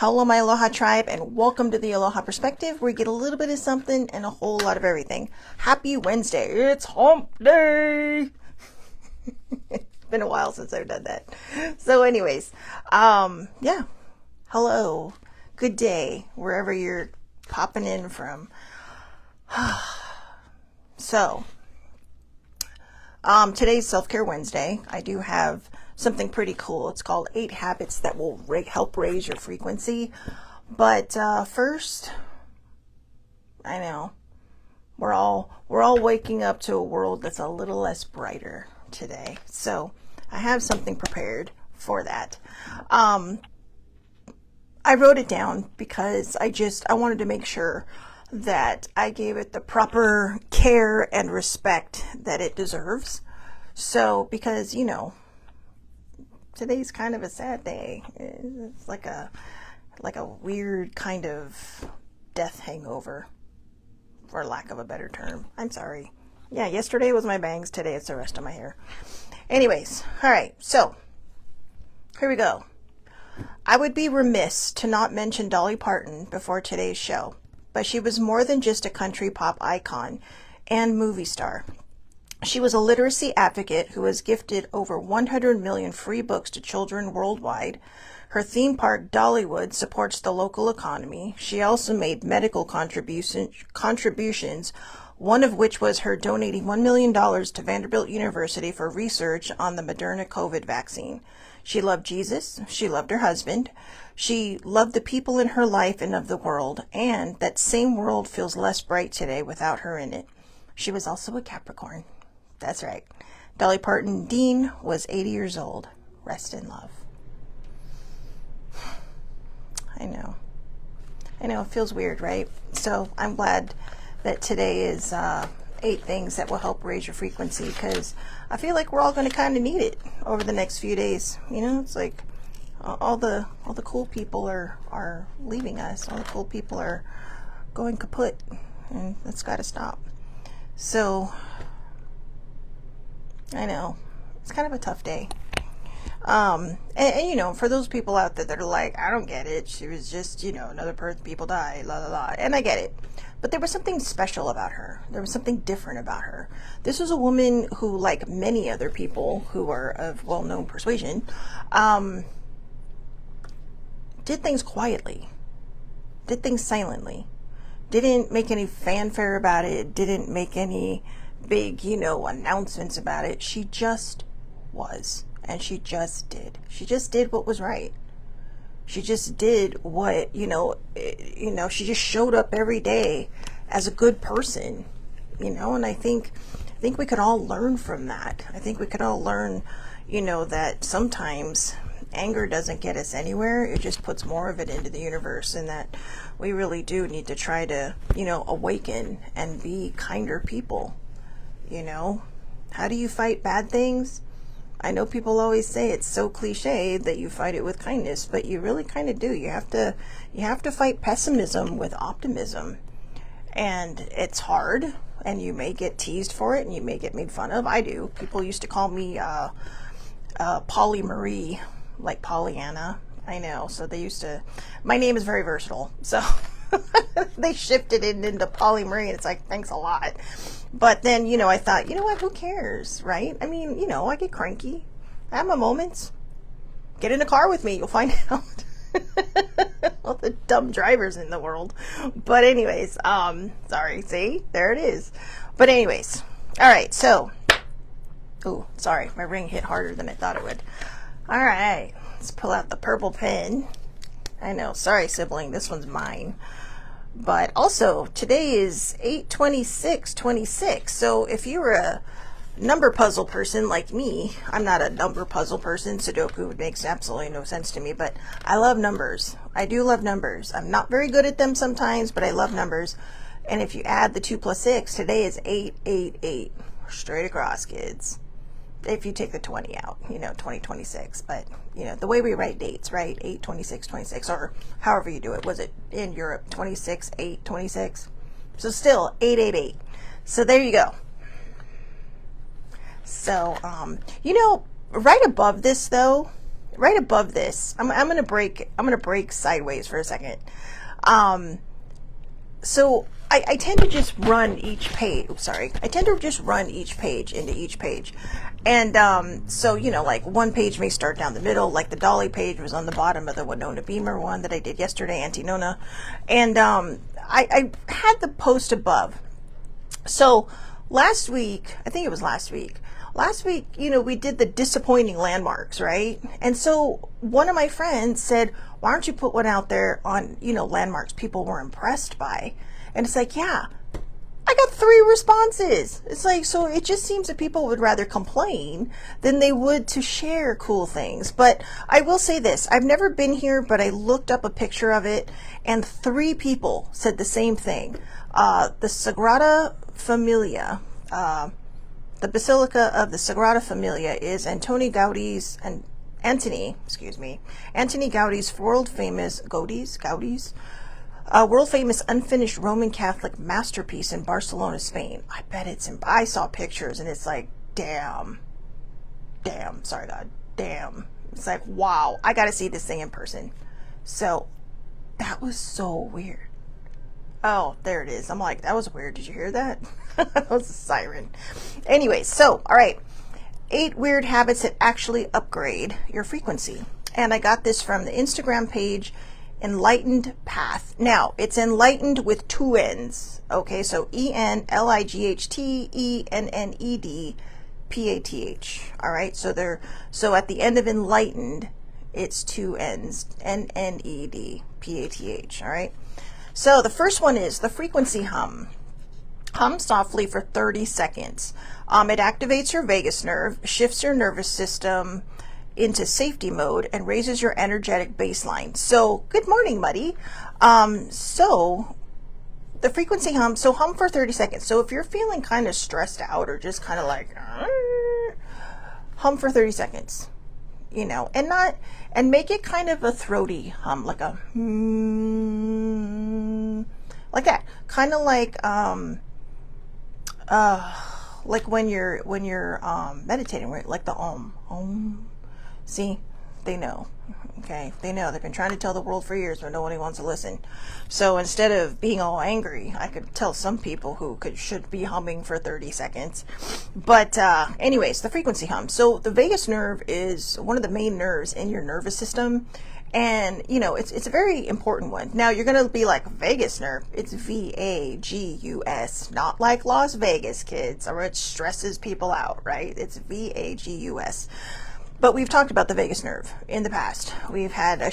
Hello, my Aloha tribe, and welcome to the Aloha Perspective, where you get a little bit of something and a whole lot of everything. Happy Wednesday. It's hump day. It's been a while since I've done that. So anyways, yeah. Hello. Good day, wherever you're popping in from. So, today's Self-Care Wednesday. I do have something pretty cool. It's called 8 Habits that will help raise your frequency. But first, I know we're all waking up to a world that's a little less brighter today. So I have something prepared for that. I wrote it down because I wanted to make sure that I gave it the proper care and respect that it deserves. So, because, today's kind of a sad day. It's like a weird kind of death hangover, for lack of a better term. I'm sorry. Yeah, yesterday was my bangs. Today it's the rest of my hair. Anyways, all right. So, here we go. I would be remiss to not mention Dolly Parton before today's show, but she was more than just a country pop icon and movie star. She was a literacy advocate who was gifted over 100 million free books to children worldwide. Her theme park, Dollywood, supports the local economy. She also made medical contributions, one of which was her donating $1 million to Vanderbilt University for research on the Moderna COVID vaccine. She loved Jesus. She loved her husband. She loved the people in her life and of the world, and that same world feels less bright today without her in it. She was also a Capricorn. That's right. Dolly Parton Dean was 80 years old. Rest in love. I know, it feels weird, right? So I'm glad that today is 8 things that will help raise your frequency, because I feel like we're all going to kind of need it over the next few days. It's like all the cool people are leaving us. All the cool people are going kaput, and that's got to stop. So I know it's kind of a tough day. And for those people out there that are like, I don't get it. She was just, another person, people die, la la la. And I get it. But there was something special about her. There was something different about her. This was a woman who, like many other people who are of well-known persuasion, did things quietly, did things silently, didn't make any fanfare about it, didn't make any big, announcements about it. She just was. And she just did. She just did what was right. She just did what, she just showed up every day as a good person, and I think we could all learn from that. I think we could all learn, that sometimes anger doesn't get us anywhere. It just puts more of it into the universe, and that we really do need to try to, awaken and be kinder people. How do you fight bad things? I know people always say it's so cliche that you fight it with kindness, but you really kind of do. You have to fight pessimism with optimism. And it's hard, and you may get teased for it, and you may get made fun of. I do. People used to call me Polly Marie, like Pollyanna. I know. So they used to. My name is very versatile, so they shifted it into Polly Marie, and it's like, thanks a lot. But then, I thought, what, who cares, right? I mean, I get cranky. I have my moments. Get in a car with me, you'll find out. All the dumb drivers in the world. But anyways, sorry, see? There it is. But anyways, all right, so, ooh, sorry, my ring hit harder than I thought it would. All right, let's pull out the purple pen. I know, sorry, sibling, this one's mine. But also, today is 8/26/26. So if you're a number puzzle person like me, I'm not a number puzzle person. Sudoku makes absolutely no sense to me, but I love numbers. I do love numbers. I'm not very good at them sometimes, but I love numbers. And if you add the 2 plus 6, today is 888. Straight across, kids. If you take the 20 out, 2026. But, the way we write dates, right? 8/26/26, or however you do it. Was it in Europe? 26/8/26. So still 888. So there you go. So, right above this though, right above this, I'm gonna break sideways for a second. So I tend to just run each page. Oops, sorry. I tend to just run each page into each page. And so, like one page may start down the middle, like the Dolly page was on the bottom of the Winona Beamer one that I did yesterday, Auntie Nona. And I had the post above. So last week, I think it was last week, we did the disappointing landmarks, right? And so one of my friends said, why don't you put one out there on, landmarks people were impressed by? And it's like, yeah, I got 3 responses. It's like, so it just seems that people would rather complain than they would to share cool things. But I will say this, I've never been here, but I looked up a picture of it and 3 people said the same thing. The Sagrada Familia, the Basilica of the Sagrada Familia is Antoni Gaudi's Antoni Gaudi's world famous unfinished Roman Catholic masterpiece in Barcelona, Spain. I bet I saw pictures and it's like, damn, sorry God, damn. It's like, wow, I got to see this thing in person. So that was so weird. Oh, there it is. I'm like, that was weird. Did you hear that? That was a siren. Anyways, so, all right. 8 weird habits that actually upgrade your frequency. And I got this from the Instagram page, Enlightened Path. Now, it's enlightened with 2 N's. Okay, so ENLIGHTENNED All right, so at the end of enlightened, it's 2 N's, NNED. All right. So the first one is the frequency hum. Hum softly for 30 seconds. It activates your vagus nerve, shifts your nervous system into safety mode, and raises your energetic baseline. So, good morning, Muddy. So the frequency hum, so hum for 30 seconds. So if you're feeling kind of stressed out or just kind of like, hum for 30 seconds, and make it kind of a throaty hum, like a like that, kind of like when you're meditating, right? Like the om. See, they know. Okay, they know. They've been trying to tell the world for years, but nobody wants to listen. So instead of being all angry, I could tell some people who should be humming for 30 seconds. But anyways, the frequency hum. So the vagus nerve is one of the main nerves in your nervous system. And, it's a very important one. Now, you're going to be like, vagus nerve. It's VAGUS, not like Las Vegas, kids, or it stresses people out, right? It's VAGUS. But we've talked about the vagus nerve in the past. We've had a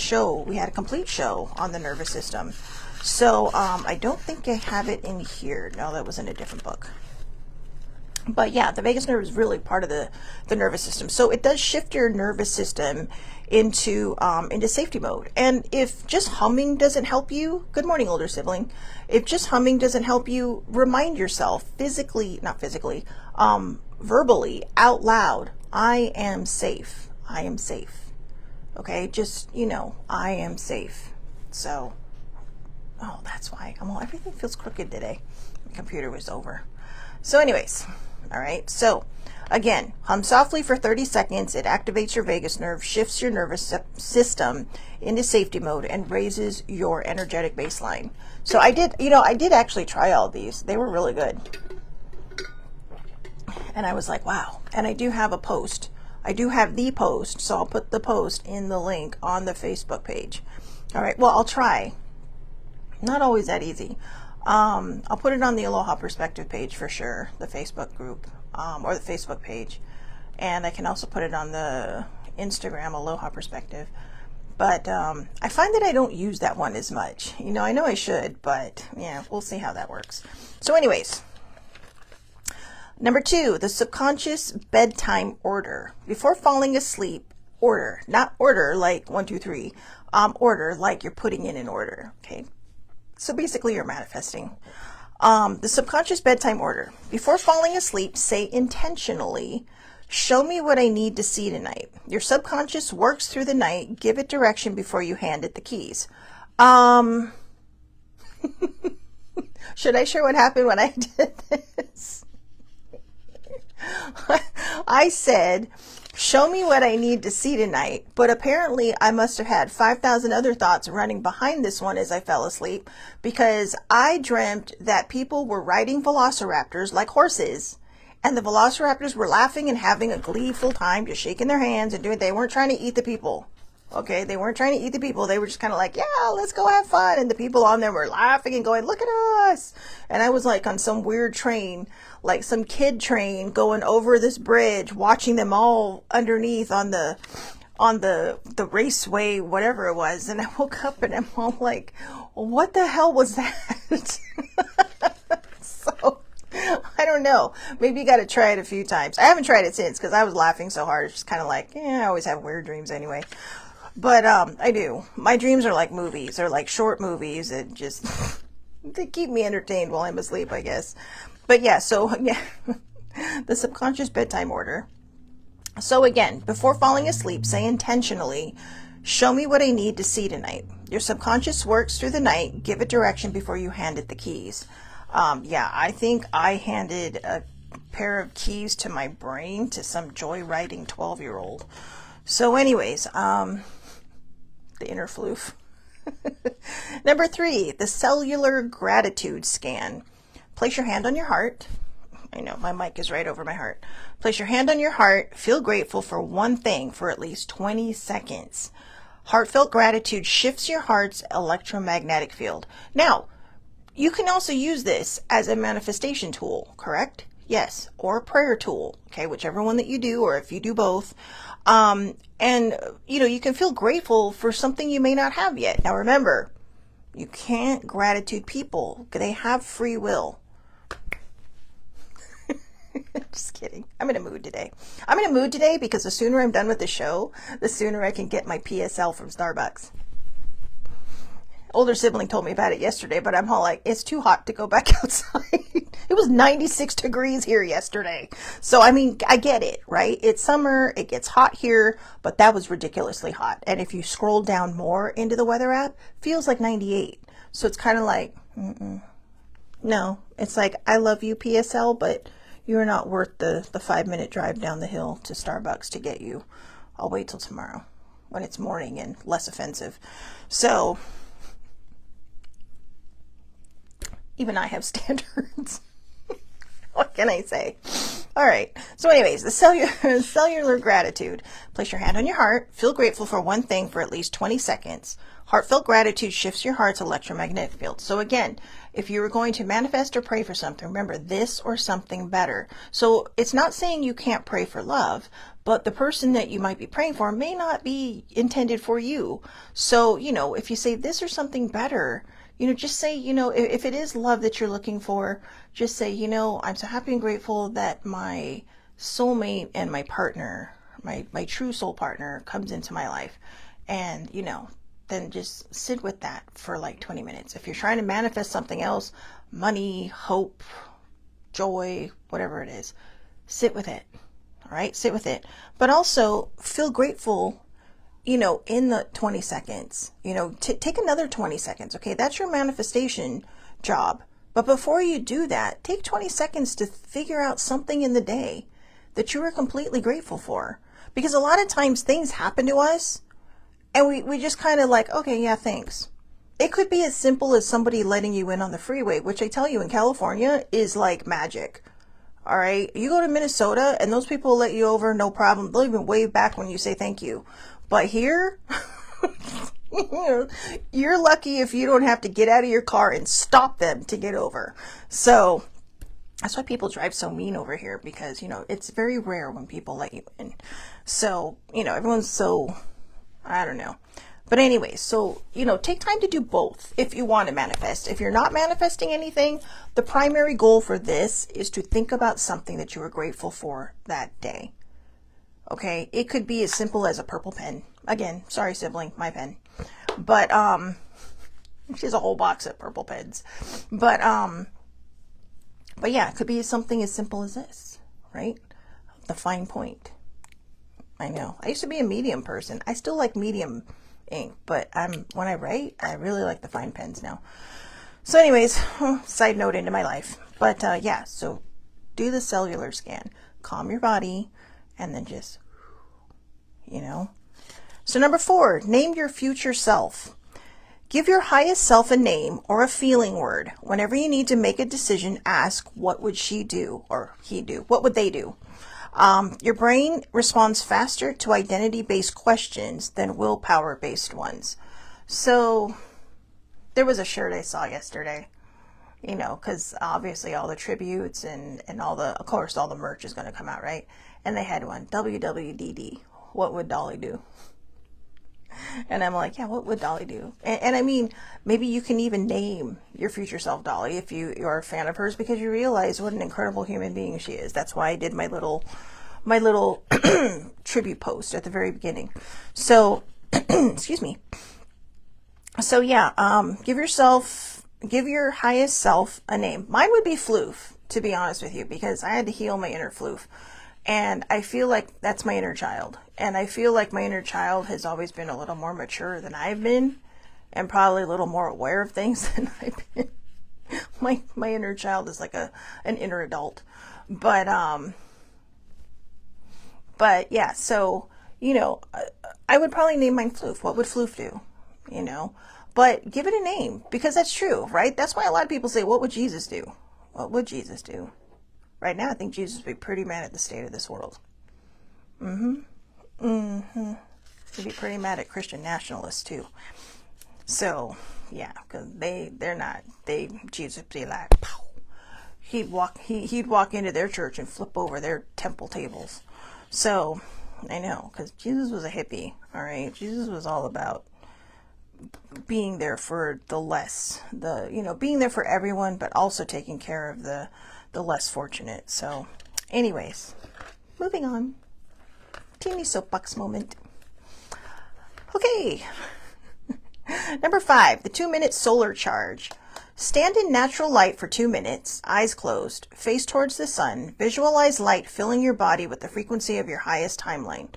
complete show on the nervous system. So I don't think I have it in here. No, that was in a different book. But yeah, the vagus nerve is really part of the nervous system. So it does shift your nervous system into safety mode. And if just humming doesn't help you, good morning, older sibling. If just humming doesn't help you, remind yourself verbally, out loud, I am safe. I am safe. Okay, just, I am safe. So, that's why. Everything feels crooked today. My computer was over. So anyways, all right. So again, hum softly for 30 seconds. It activates your vagus nerve, shifts your nervous system into safety mode, and raises your energetic baseline. So I did actually try all these. They were really good. And I was like, wow. And I do have a post. I do have the post, so I'll put the post in the link on the Facebook page. All right, well, I'll try. Not always that easy. I'll put it on the Aloha Perspective page for sure, the Facebook group, or the Facebook page. And I can also put it on the Instagram, Aloha Perspective. But I find that I don't use that one as much. I know I should, but yeah, we'll see how that works. So anyways, number 2, the subconscious bedtime order. Before falling asleep, order. Not order like 1, 2, 3. Order like you're putting in an order. Okay. So basically you're manifesting. The subconscious bedtime order. Before falling asleep, say intentionally, show me what I need to see tonight. Your subconscious works through the night. Give it direction before you hand it the keys. Should I share what happened when I did this? I said, show me what I need to see tonight. But apparently I must have had 5,000 other thoughts running behind this one as I fell asleep, because I dreamt that people were riding velociraptors like horses, and the velociraptors were laughing and having a gleeful time, just shaking their hands and doing, they weren't trying to eat the people. Okay, they weren't trying to eat the people. They were just kind of like, yeah, let's go have fun. And the people on there were laughing and going, look at us. And I was like on some weird train, like some kid train going over this bridge, watching them all underneath on the raceway, whatever it was. And I woke up and I'm all like, what the hell was that? So I don't know. Maybe you got to try it a few times. I haven't tried it since because I was laughing so hard. It's just kind of like, I always have weird dreams anyway. But I do. My dreams are like movies. They're like short movies that just they keep me entertained while I'm asleep, I guess. But yeah, so yeah, the subconscious bedtime order. So again, before falling asleep, say intentionally, show me what I need to see tonight. Your subconscious works through the night. Give it direction before you hand it the keys. Yeah, I think I handed a pair of keys to my brain to some joyriding 12-year-old. So anyways, the inner floof. Number 3, the cellular gratitude scan. Place your hand on your heart. I know my mic is right over my heart. Place your hand on your heart. Feel grateful for one thing for at least 20 seconds. Heartfelt gratitude shifts your heart's electromagnetic field. Now, you can also use this as a manifestation tool, correct? Yes, or a prayer tool, okay, whichever one that you do, or if you do both. And, you can feel grateful for something you may not have yet. Now remember, you can't gratitude people. They have free will. Just kidding. I'm in a mood today. I'm in a mood today because the sooner I'm done with the show, the sooner I can get my PSL from Starbucks. Older sibling told me about it yesterday, but I'm all like, it's too hot to go back outside. It was 96 degrees here yesterday. So, I mean, I get it, right? It's summer, it gets hot here, but that was ridiculously hot. And if you scroll down more into the weather app, feels like 98. So it's kind of like, no, it's like, I love you, PSL, but you're not worth the 5-minute drive down the hill to Starbucks to get you. I'll wait till tomorrow when it's morning and less offensive. So even I have standards. What can I say? All right. So anyways, the cellular gratitude. Place your hand on your heart. Feel grateful for one thing for at least 20 seconds. Heartfelt gratitude shifts your heart's electromagnetic field. So again, if you were going to manifest or pray for something, remember this or something better. So it's not saying you can't pray for love, but the person that you might be praying for may not be intended for you. So, if you say this or something better, just say, if it is love that you're looking for, just say, I'm so happy and grateful that my soulmate and my partner, my true soul partner comes into my life. And, then just sit with that for like 20 minutes. If you're trying to manifest something else, money, hope, joy, whatever it is, sit with it. All right, sit with it. But also feel grateful in the 20 seconds, take another 20 seconds. Okay. That's your manifestation job. But before you do that, take 20 seconds to figure out something in the day that you are completely grateful for. Because a lot of times things happen to us and we just kind of like, okay, yeah, thanks. It could be as simple as somebody letting you in on the freeway, which I tell you in California is like magic. All right. You go to Minnesota and those people let you over, no problem. They'll even wave back when you say thank you. But here, you're lucky if you don't have to get out of your car and stop them to get over. So that's why people drive so mean over here, because, it's very rare when people let you in. So, everyone's so, I don't know. But anyway, so, take time to do both if you want to manifest. If you're not manifesting anything, the primary goal for this is to think about something that you are grateful for that day. Okay, it could be as simple as a purple pen. Again, sorry, sibling, my pen. But she has a whole box of purple pens. But yeah, it could be something as simple as this, right? The fine point. I know. I used to be a medium person. I still like medium ink, but when I write, I really like the fine pens now. So anyways, side note into my life. But yeah, so do the cellular scan. Calm your body. And then just you know. So number 4, name your future self. Give your highest self a name or a feeling word. Whenever you need to make a decision, ask, what would she do or he do? What would they do? Your brain responds faster to identity-based questions than willpower-based ones. So there was a shirt I saw yesterday, you know, because obviously all the tributes and all the, of course, all the merch is going to come out, right? And they had one, WWDD, what would Dolly do? And I'm like, yeah, what would Dolly do? And I mean, maybe you can even name your future self Dolly if you're a fan of hers, because you realize what an incredible human being she is. That's why I did my little tribute post at the very beginning. So, excuse me. So yeah, give your highest self a name. Mine would be Floof, to be honest with you, because I had to heal my inner Floof. And I feel like that's my inner child. And I feel like my inner child has always been a little more mature than I've been, and probably a little more aware of things than I've been. My inner child is like an inner adult. But yeah, so, you know, I would probably name mine Floof. What would Floof do? You know, but give it a name, because that's true, right? That's why a lot of people say, what would Jesus do? What would Jesus do? Right now, I think Jesus would be pretty mad at the state of this world. He'd be pretty mad at Christian nationalists too. So, yeah, because Jesus would be like, pow. He'd walk into their church and flip over their temple tables. So, I know, because Jesus was a hippie, all right? Jesus was all about being there for being there for everyone, but also taking care of the less fortunate. So anyways, moving on. Teeny soapbox moment. Okay. Number 5, the 2-minute solar charge. Stand in natural light for 2 minutes, eyes closed, face towards the sun. Visualize light filling your body with the frequency of your highest timeline.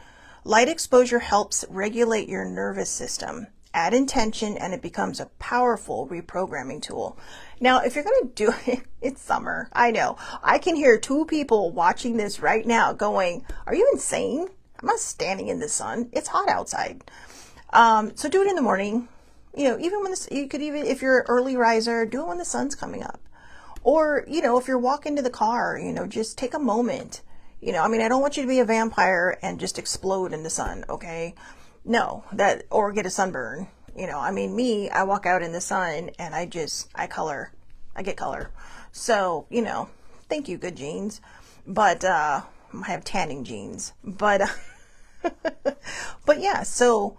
Light exposure helps regulate your nervous system. Add intention, and it becomes a powerful reprogramming tool. Now, if you're going to do it, it's summer. I know. I can hear 2 people watching this right now going, are you insane? I'm not standing in the sun. It's hot outside. So do it in the morning. You know, even when if you're an early riser, do it when the sun's coming up. Or, you know, if you're walking to the car, you know, just take a moment. You know, I mean, I don't want you to be a vampire and just explode in the sun, okay? No, or get a sunburn. You know, I mean, I walk out in the sun and I get color. So, you know, thank you, good genes. But, I have tanning genes, but, but yeah, so,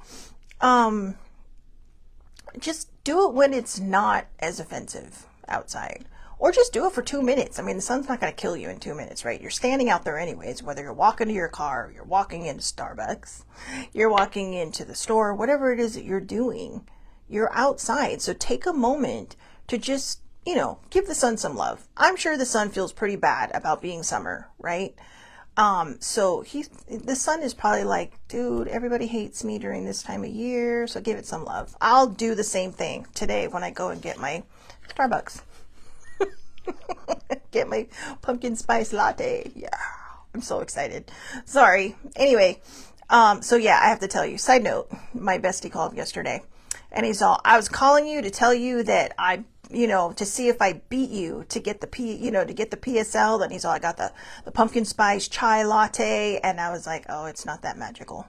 just do it when it's not as offensive outside. Or just do it for 2 minutes. I mean, the sun's not going to kill you in 2 minutes, right? You're standing out there anyways, whether you're walking to your car, you're walking into Starbucks, you're walking into the store, whatever it is that you're doing, you're outside. So take a moment to just, you know, give the sun some love. I'm sure the sun feels pretty bad about being summer, right? So the sun is probably like, dude, everybody hates me during this time of year, so give it some love. I'll do the same thing today when I go and get my Starbucks. Get my pumpkin spice latte. Yeah, I'm so excited. Sorry. Anyway, so yeah, I have to tell you, side note, my bestie called yesterday and he's all, I was calling you to tell you that to see if I beat you to get the PSL. Then he's all, I got the pumpkin spice chai latte. And I was like, oh, it's not that magical.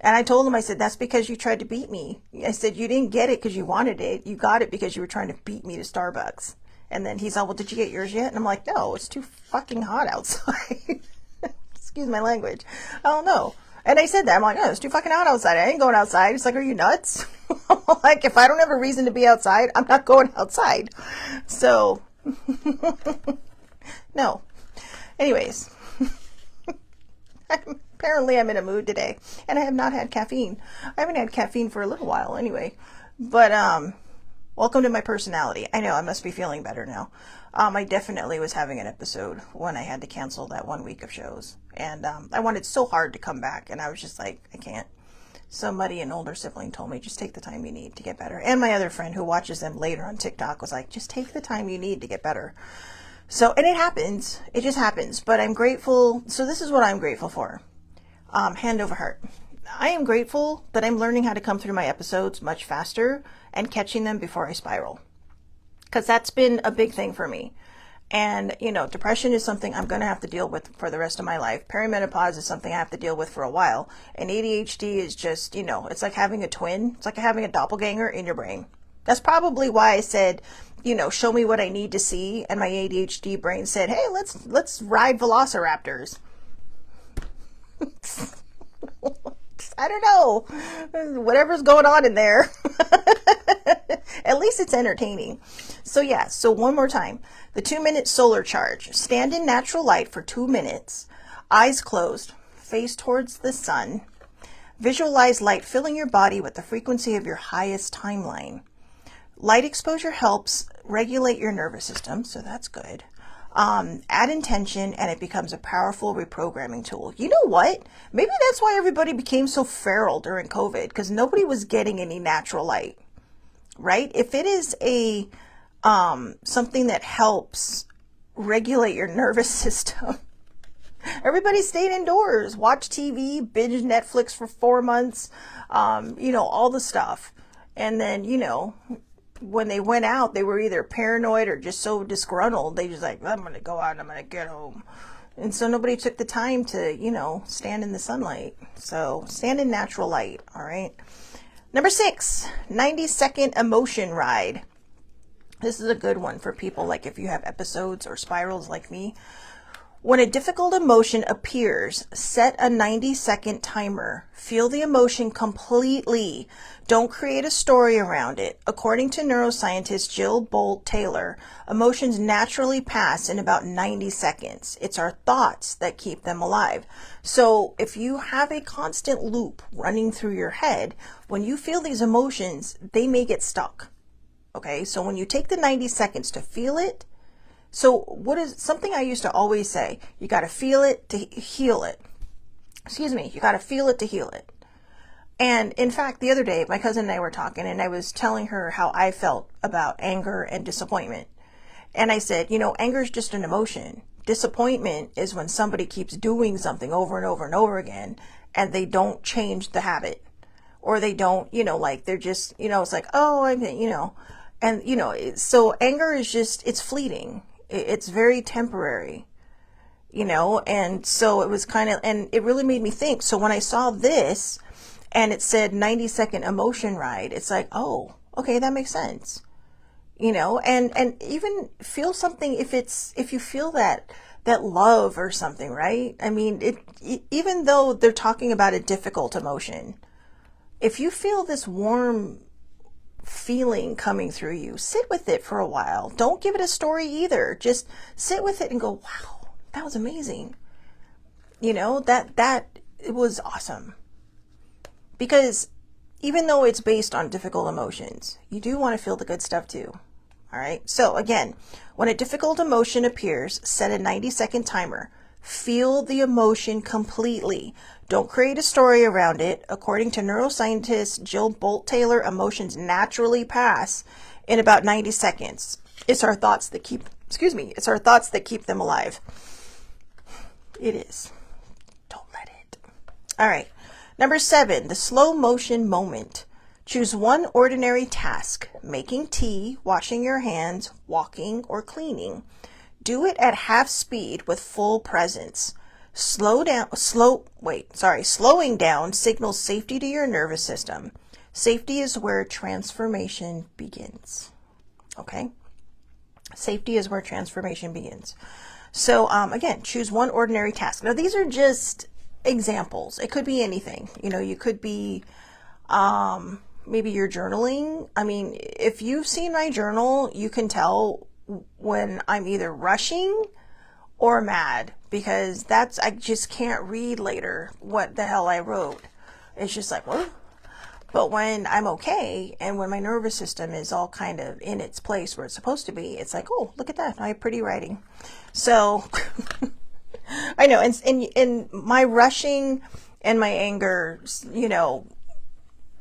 And I told him, I said, that's because you tried to beat me. I said, you didn't get it because you wanted it. You got it because you were trying to beat me to Starbucks. And then he's all, well, did you get yours yet? And I'm like, no, it's too fucking hot outside. Excuse my language. I don't know. And I said that. I'm like, oh, it's too fucking hot outside. I ain't going outside. It's like, are you nuts? Like, if I don't have a reason to be outside, I'm not going outside. So, no. Anyways, apparently I'm in a mood today. And I have not had caffeine. I haven't had caffeine for a little while anyway. But, welcome to my personality. I know I must be feeling better now. I definitely was having an episode when I had to cancel that 1 week of shows. And I wanted so hard to come back. And I was just like, I can't. Somebody, an older sibling, told me, just take the time you need to get better. And my other friend who watches them later on TikTok was like, just take the time you need to get better. So, and it happens. It just happens. But I'm grateful. So this is what I'm grateful for. Hand over heart. I am grateful that I'm learning how to come through my episodes much faster and catching them before I spiral. Because that's been a big thing for me. And, depression is something I'm going to have to deal with for the rest of my life. Perimenopause is something I have to deal with for a while. And ADHD is just, it's like having a twin. It's like having a doppelganger in your brain. That's probably why I said, show me what I need to see. And my ADHD brain said, hey, let's ride velociraptors. I don't know. Whatever's going on in there. At least it's entertaining. So one more time. The 2-minute solar charge. Stand in natural light for 2 minutes. Eyes closed. Face towards the sun. Visualize light filling your body with the frequency of your highest timeline. Light exposure helps regulate your nervous system, so that's good. Add intention and it becomes a powerful reprogramming tool. You know what? Maybe that's why everybody became so feral during COVID, because nobody was getting any natural light, right? If it is a something that helps regulate your nervous system, everybody stayed indoors, watched TV, binge Netflix for 4 months, all the stuff. And then, when they went out, they were either paranoid or just so disgruntled. They just like, I'm going to go out and I'm going to get home. And so nobody took the time to, stand in the sunlight. So stand in natural light. All right. Number 6, 90-second emotion ride. This is a good one for people like if you have episodes or spirals like me. When a difficult emotion appears, set a 90-second timer. Feel the emotion completely. Don't create a story around it. According to neuroscientist Jill Bolt Taylor, emotions naturally pass in about 90 seconds. It's our thoughts that keep them alive. So if you have a constant loop running through your head, when you feel these emotions, they may get stuck. Okay, so when you take the 90 seconds to feel it, so what is something I used to always say? You got to feel it to heal it. You got to feel it to heal it. And in fact, the other day, my cousin and I were talking and I was telling her how I felt about anger and disappointment. And I said, anger is just an emotion. Disappointment is when somebody keeps doing something over and over and over again and they don't change the habit, or they don't, like they're just, it's like, oh, and so anger is just, it's fleeting. It's very temporary, and so it was and it really made me think. So when I saw this and it said 90-second emotion ride, it's like, oh, okay, that makes sense, and even feel something if you feel that love or something, right? I mean, even though they're talking about a difficult emotion, if you feel this warm feeling coming through you, sit with it for a while. Don't give it a story either. Just sit with it and go, wow, that was amazing. That it was awesome. Because even though it's based on difficult emotions, you do want to feel the good stuff too. All right. So again, when a difficult emotion appears, set a 90-second timer. Feel the emotion completely. Don't create a story around it. According to neuroscientist Jill Bolt Taylor, emotions naturally pass in about 90 seconds. It's our thoughts that keep them alive. It is. Don't let it. All right. Number 7, the slow motion moment. Choose one ordinary task: making tea, washing your hands, walking, or cleaning. Do it at half speed with full presence. Slowing down signals safety to your nervous system. Safety is where transformation begins. Okay? Safety is where transformation begins. So, again, choose one ordinary task. Now, these are just examples. It could be anything. You could be, maybe you're journaling. I mean, if you've seen my journal, you can tell when I'm either rushing or mad, because I just can't read later what the hell I wrote. It's just like, what? But when I'm okay and when my nervous system is all kind of in its place where it's supposed to be, it's like, oh, look at that. I have pretty writing. So I know. And my rushing and my anger,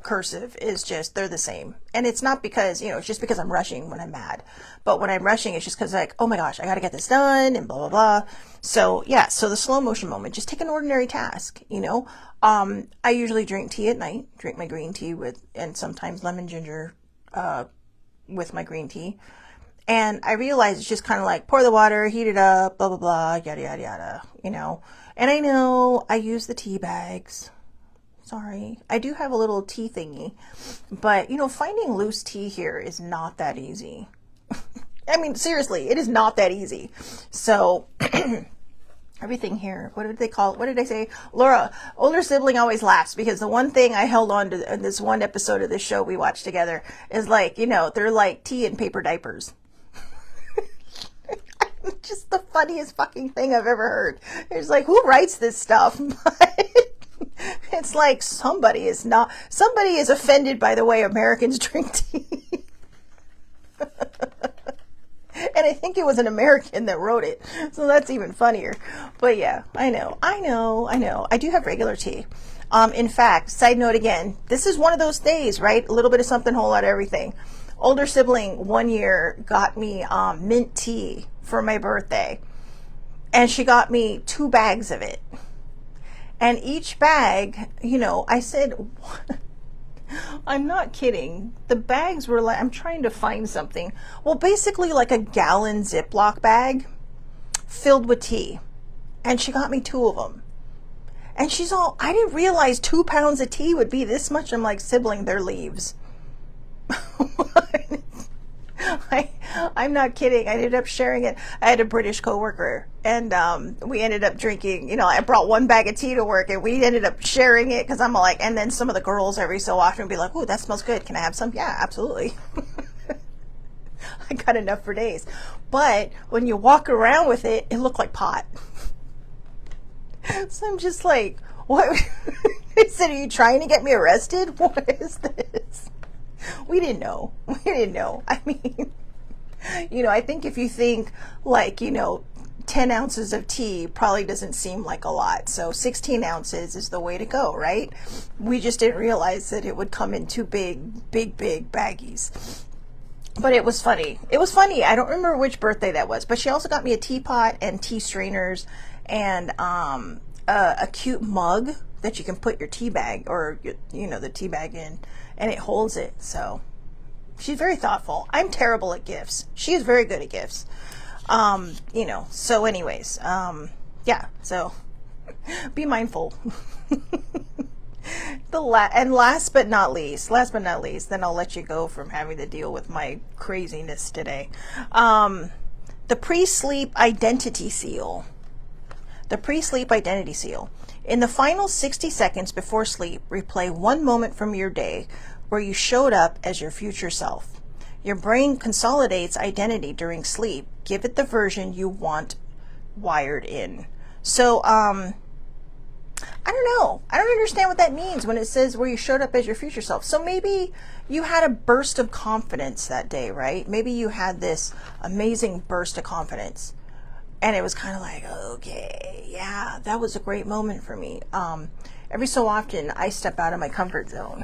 cursive is just, they're the same. And it's not because, it's just because I'm rushing when I'm mad. But when I'm rushing, it's just because like, oh my gosh, I got to get this done and blah, blah, blah. So yeah, so the slow motion moment, just take an ordinary task, I usually drink tea at night, drink my green tea and sometimes lemon ginger, with my green tea. And I realize it's just kind of like pour the water, heat it up, blah, blah, blah, yada, yada, yada, And I know I use the tea bags. Sorry. I do have a little tea thingy. But, finding loose tea here is not that easy. I mean, seriously, it is not that easy. So, everything here, what did they call it? What did I say? Laura, older sibling always laughs because the one thing I held on to in this one episode of this show we watched together is like, they're like tea and paper diapers. Just the funniest fucking thing I've ever heard. It's like, who writes this stuff? It's like somebody is offended by the way Americans drink tea. And I think it was an American that wrote it. So that's even funnier. But yeah, I know. I do have regular tea. In fact, side note again, this is one of those days, right? A little bit of something, whole lot of everything. Older sibling one year got me mint tea for my birthday. And she got me 2 bags of it. And each bag, I said, I'm not kidding. The bags were like, I'm trying to find something. Well, basically like a gallon Ziploc bag filled with tea. And she got me 2 of them. And she's all, I didn't realize 2 pounds of tea would be this much. I'm like, sibling, they're leaves. I'm not kidding. I ended up sharing it. I had a British coworker, and we ended up drinking. I brought 1 bag of tea to work, and we ended up sharing it because I'm like. And then some of the girls every so often would be like, "Oh, that smells good. Can I have some?" Yeah, absolutely. I got enough for days. But when you walk around with it, it looked like pot. So I'm just like, "What?" I said, "Are you trying to get me arrested? What is this?" We didn't know. I mean, I think if you think like, 10 ounces of tea probably doesn't seem like a lot. So 16 ounces is the way to go, right? We just didn't realize that it would come in 2 big baggies. But it was funny. I don't remember which birthday that was, but she also got me a teapot and tea strainers and a cute mug that you can put your tea bag or, the tea bag in, and it holds it. So she's very thoughtful. I'm terrible at gifts. She is very good at gifts. So anyways, yeah, so be mindful. And last but not least, then I'll let you go from having to deal with my craziness today. The pre-sleep identity seal. The pre-sleep identity seal. In the final 60 seconds before sleep, replay 1 moment from your day where you showed up as your future self. Your brain consolidates identity during sleep. Give it the version you want wired in. So, I don't know. I don't understand what that means when it says where you showed up as your future self. So maybe you had a burst of confidence that day, right? Maybe you had this amazing burst of confidence. And it was kind of like, okay, yeah, that was a great moment for me. Every so often, I step out of my comfort zone.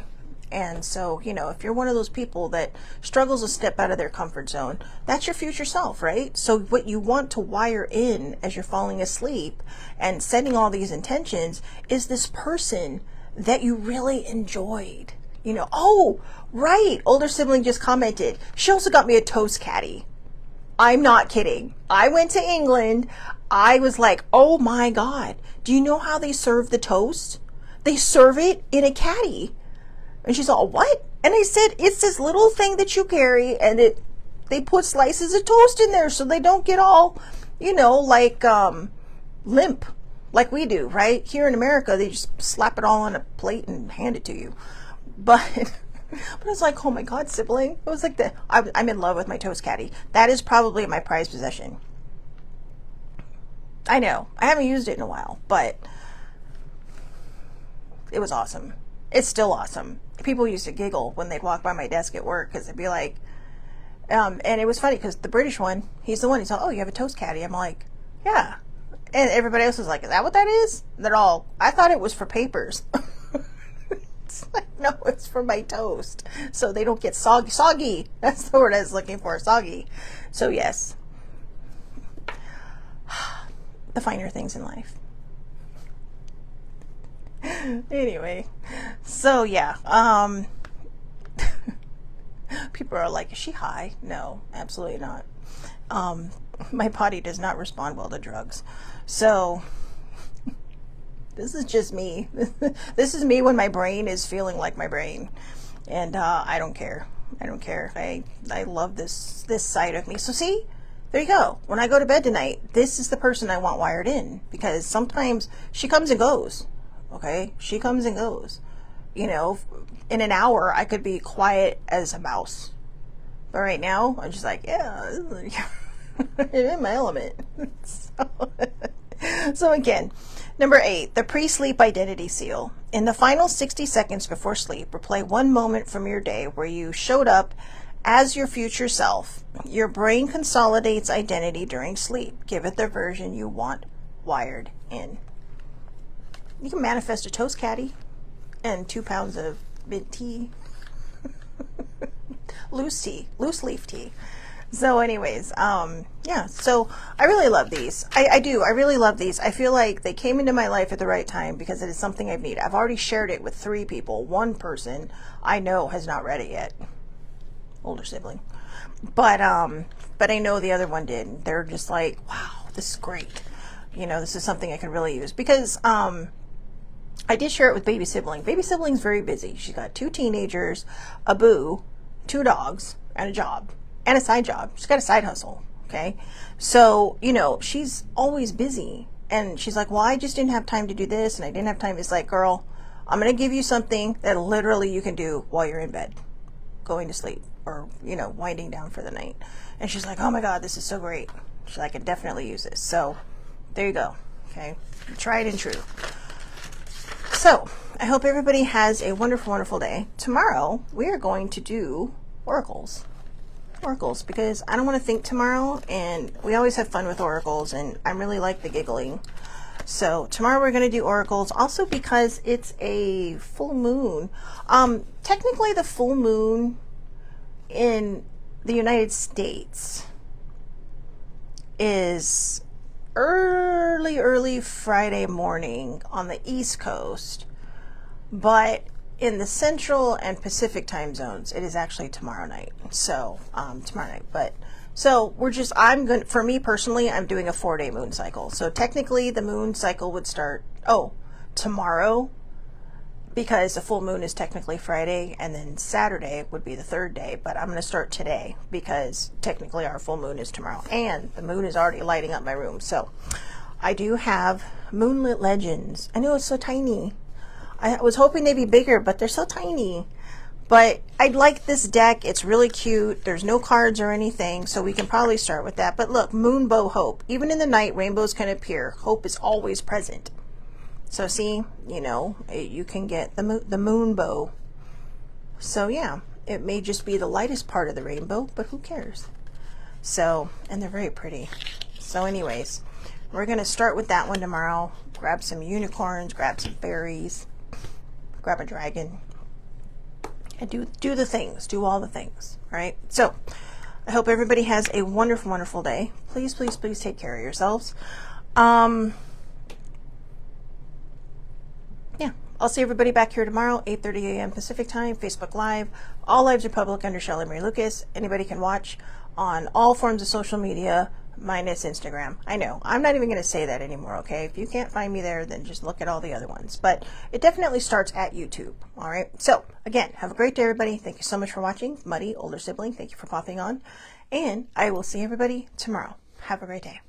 And so, if you're one of those people that struggles to step out of their comfort zone, that's your future self, right? So what you want to wire in as you're falling asleep and setting all these intentions is this person that you really enjoyed. Oh, right, older sibling just commented. She also got me a toast caddy. I'm not kidding. I went to England. I was like, oh my God, do you know how they serve the toast? They serve it in a caddy. And she's all, what? And I said, it's this little thing that you carry, and they put slices of toast in there so they don't get all, like limp, like we do, right? Here in America, they just slap it all on a plate and hand it to you. But it's like, oh my God, sibling. It was like I'm in love with my toast caddy. That is probably my prized possession. I know. I haven't used it in a while, but it was awesome. It's still awesome. People used to giggle when they'd walk by my desk at work because they'd be like, and it was funny because the British one, he's the one, he's all, oh, you have a toast caddy. I'm like, yeah. And everybody else was like, is that what that is? They're all, I thought it was for papers. It's like, no, it's for my toast, so they don't get soggy. That's the word I was looking for, soggy. So yes, the finer things in life. Anyway, so yeah, people are like, is she high? No, absolutely not. My body does not respond well to drugs. So this is just me. This is me when my brain is feeling like my brain. And I don't care. I don't care. I love this side of me. So see, there you go. When I go to bed tonight, this is the person I want wired in, because sometimes she comes and goes. Okay? She comes and goes. You know, in an hour, I could be quiet as a mouse. But right now, I'm just like, yeah, I'm in my element. So again, number 8, the pre-sleep identity seal. In the final 60 seconds before sleep, replay one moment from your day where you showed up as your future self. Your brain consolidates identity during sleep. Give it the version you want wired in. You can manifest a toast caddy and 2 pounds of mint tea. Loose leaf tea. So anyways, yeah, so I really love these. I do. I really love these. I feel like they came into my life at the right time because it is something I've needed. I've already shared it with 3 people. One person I know has not read it yet. Older sibling. But I know the other one did. They're just like, wow, this is great. You know, this is something I could really use, because I did share it with baby sibling. Baby sibling's very busy. She's got 2 teenagers, a boo, 2 dogs, and a job, and a side job. She's got a side hustle. Okay. So, you know, she's always busy, and she's like, well, I just didn't have time to do this, and I didn't have time. It's like, girl, I'm going to give you something that literally you can do while you're in bed, going to sleep, or, you know, winding down for the night. And she's like, oh my God, this is so great. She's like, I could definitely use this. So there you go. Okay. Tried and true. So I hope everybody has a wonderful, wonderful day. Tomorrow we are going to do oracles, because I don't want to think tomorrow, and we always have fun with oracles, and I really like the giggling. So tomorrow we're going to do oracles, also because it's a full moon. Technically the full moon in the United States is early Friday morning on the East Coast, but in the Central and Pacific time zones, it is actually tomorrow night. So tomorrow night, but so for me personally, I'm doing a 4-day moon cycle. So technically the moon cycle would start tomorrow, because the full moon is technically Friday, and then Saturday would be the 3rd day. But I'm going to start today because technically our full moon is tomorrow, and the moon is already lighting up my room. So I do have Moonlit Legends. I know it's so tiny. I was hoping they'd be bigger, but they're so tiny. But I like this deck. It's really cute. There's no cards or anything, so we can probably start with that. But look, Moonbow Hope. Even in the night, rainbows can appear. Hope is always present. So see, you know, you can get the moon bow. So yeah, it may just be the lightest part of the rainbow, but who cares? So, and they're very pretty. So anyways, we're going to start with that one tomorrow. Grab some unicorns, grab some berries, grab a dragon, and do the things, do all the things, right? So I hope everybody has a wonderful, wonderful day. Please, please, please take care of yourselves. Yeah, I'll see everybody back here tomorrow, 8:30 a.m. Pacific time, Facebook Live. All lives are public under Shelley Marie Lucas. Anybody can watch on all forms of social media, minus Instagram. I know, I'm not even going to say that anymore, okay? If you can't find me there, then just look at all the other ones. But it definitely starts at YouTube, all right? So, again, have a great day, everybody. Thank you so much for watching. Muddy, older sibling, thank you for popping on. And I will see everybody tomorrow. Have a great day.